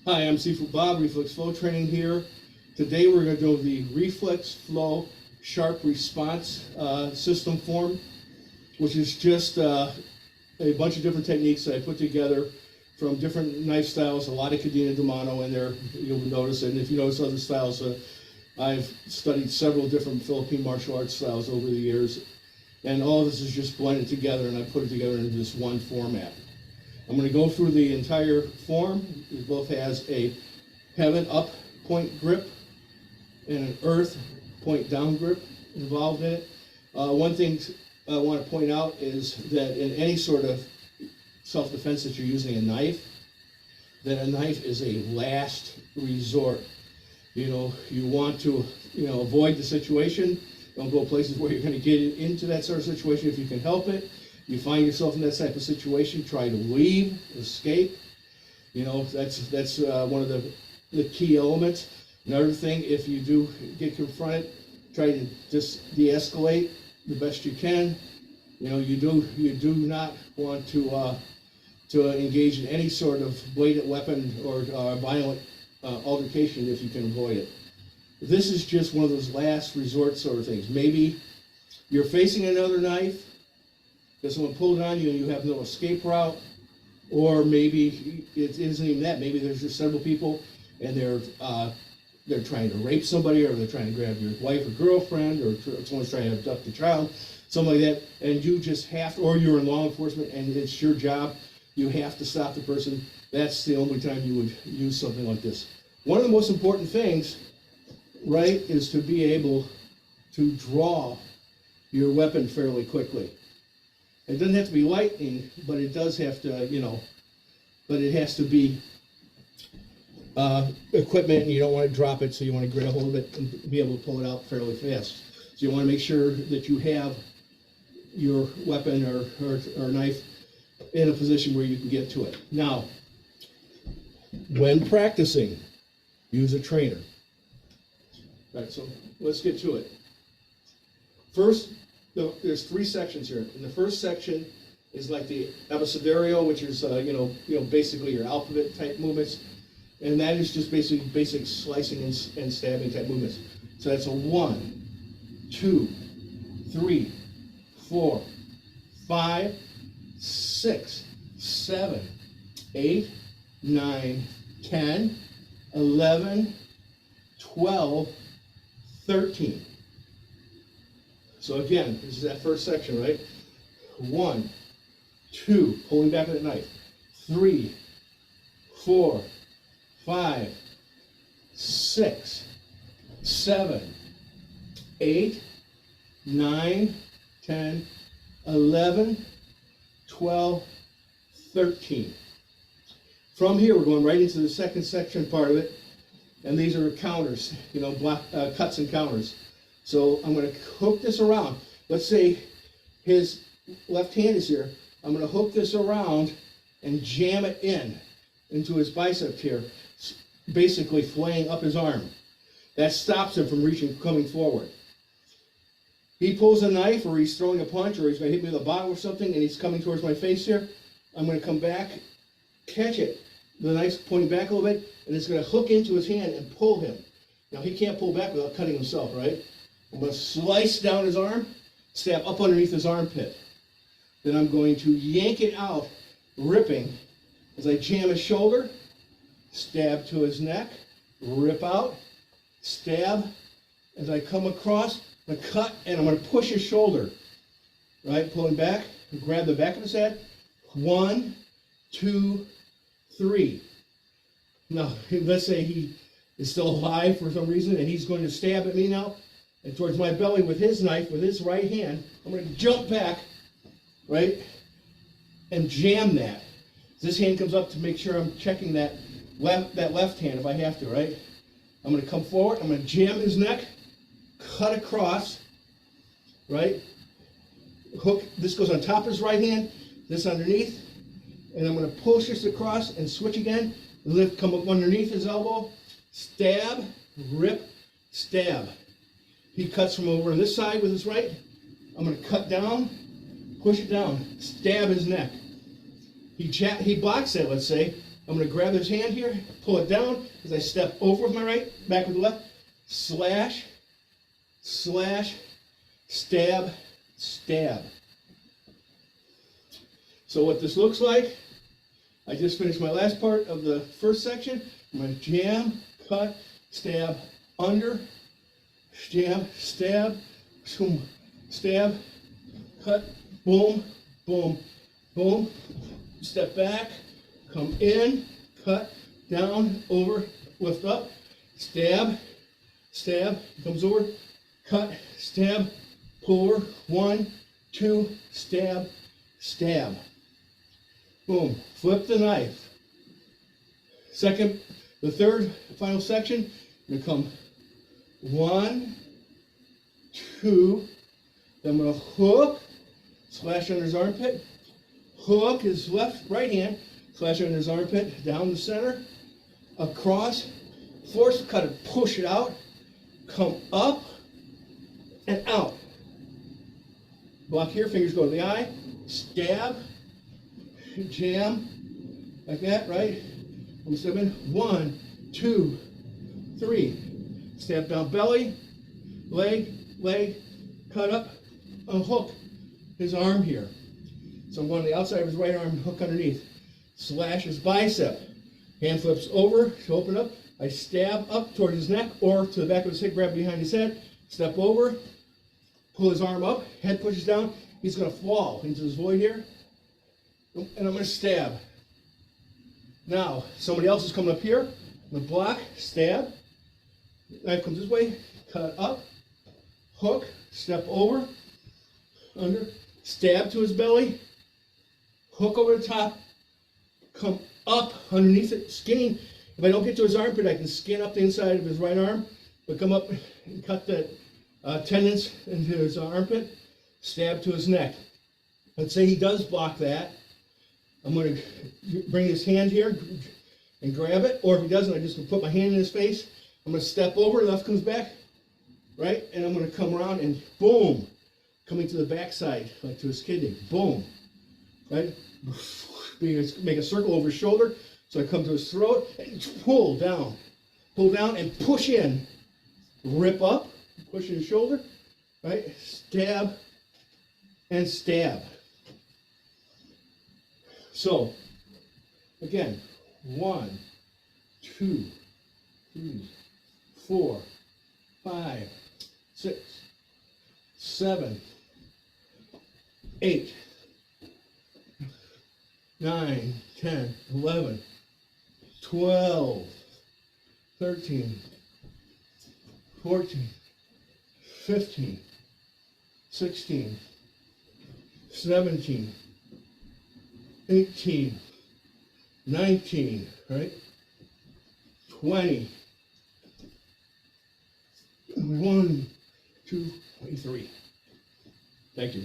Hi, I'm Seafood Bob, Reflex Flow Training here. Today we're going to do the Reflex Flow Sharp Response System form, which is just a bunch of different techniques that I put together from different knife styles, a lot of Cadena de Mano in there, you'll notice. And if you notice other styles, I've studied several different Philippine martial arts styles over the years. And all of this is just blended together, and I put it together into this one format. I'm going to go through the entire form. It both has a heaven up point grip and an earth point down grip involved in it. One thing I want to point out is that in any sort of self-defense that you're using a knife, that a knife is a last resort. You want to, avoid the situation. Don't go places where you're going to get into that sort of situation if you can help it. You find yourself in that type of situation, try to leave, escape. That's one of the key elements. Another thing, if you do get confronted, try to just de-escalate the best you can. You do not want to engage in any sort of bladed weapon or violent altercation if you can avoid it. This is just one of those last resort sort of things. Maybe you're facing another knife, because someone pulled it on you and you have no escape route, or maybe it isn't even that. Maybe there's just several people and they're trying to rape somebody, or they're trying to grab your wife or girlfriend, or someone's trying to abduct a child, something like that, and you just have to, or you're in law enforcement and it's your job, you have to stop the person. That's the only time you would use something like this. One of the most important things, right, is to be able to draw your weapon fairly quickly. It doesn't have to be lightning, but it does have to, but it has to be equipment, and you don't want to drop it, so you want to grab a hold of it and be able to pull it out fairly fast. So you want to make sure that you have your weapon or knife in a position where you can get to it. Now, when practicing, use a trainer. All right, so let's get to it. First, there's three sections here. And the first section is like the abecedario, which is basically your alphabet type movements, and that is just basically basic slicing and stabbing type movements. So that's a 1, 2, 3, 4, 5, 6, 7, 8, 9, 10, 11, 12, 13. So again, this is that first section, right? 1, 2, pulling back with the knife. 3, 4, 5, 6, 7, 8, 9, 10, 11, 12, 13. From here, we're going right into the second section part of it, and these are counters, cuts and counters. So I'm going to hook this around. Let's say his left hand is here. I'm going to hook this around and jam it into his bicep here, basically flaying up his arm. That stops him from coming forward. He pulls a knife, or he's throwing a punch, or he's going to hit me with a bottle or something, and he's coming towards my face here. I'm going to come back, catch it. The knife's pointing back a little bit, and it's going to hook into his hand and pull him. Now, he can't pull back without cutting himself, right? I'm going to slice down his arm, stab up underneath his armpit. Then I'm going to yank it out, ripping, as I jam his shoulder, stab to his neck, rip out, stab. As I come across, I'm going to cut, and I'm going to push his shoulder, right? Pulling back, grab the back of his head. 1, 2, 3. Now, let's say he is still alive for some reason, and he's going to stab at me now, and towards my belly with his knife, with his right hand. I'm going to jump back, right, and jam that. This hand comes up to make sure I'm checking that left hand if I have to, right? I'm going to come forward, I'm going to jam his neck, cut across, right? Hook, this goes on top of his right hand, this underneath, and I'm going to push this across and switch again, lift, come up underneath his elbow, stab, rip, stab. He cuts from over on this side with his right. I'm going to cut down, push it down, stab his neck. He blocks it, let's say. I'm going to grab this hand here, pull it down as I step over with my right, back with the left, slash, slash, stab, stab. So what this looks like, I just finished my last part of the first section. I'm going to jam, cut, stab, under, jam, stab, stab, cut, boom, boom, boom, step back, come in, cut, down, over, lift up, stab, stab, comes over, cut, stab, pull over, 1, 2, stab, stab. Boom, flip the knife. The third, final section, I'm gonna come 1, 2, then I'm gonna hook, slash under his armpit, hook his right hand, slash under his armpit, down the center, across, force the cut and push it out, come up and out. Block here, fingers go to the eye, stab, jam, like that, right? I'm stepping 1, 2, 3. Stab down belly, leg, cut up, unhook his arm here. So I'm going to the outside of his right arm, hook underneath. Slash his bicep. Hand flips over to open up. I stab up towards his neck or to the back of his head, grab behind his head, step over, pull his arm up, head pushes down. He's going to fall into this void here. And I'm going to stab. Now, somebody else is coming up here. I'm going to block, stab. Knife comes this way, cut up, hook, step over, under, stab to his belly, hook over the top, come up underneath it, skinning. If I don't get to his armpit, I can skin up the inside of his right arm, but come up and cut the tendons into his armpit, stab to his neck. Let's say he does block that. I'm going to bring his hand here and grab it, or if he doesn't, I just going to put my hand in his face. I'm going to step over, left comes back, right, and I'm going to come around and boom, coming to the backside, like to his kidney, boom, right, make a circle over his shoulder, so I come to his throat, and pull down and push in, rip up, push in his shoulder, right, stab, and stab. So, again, 1, 2, 3, 4, 5, 6, 7, 8, 9, 10, 11, 12, 13, 14, 15, 16, 17, 18, 19, right? 20, 1, 2, 23. Thank you.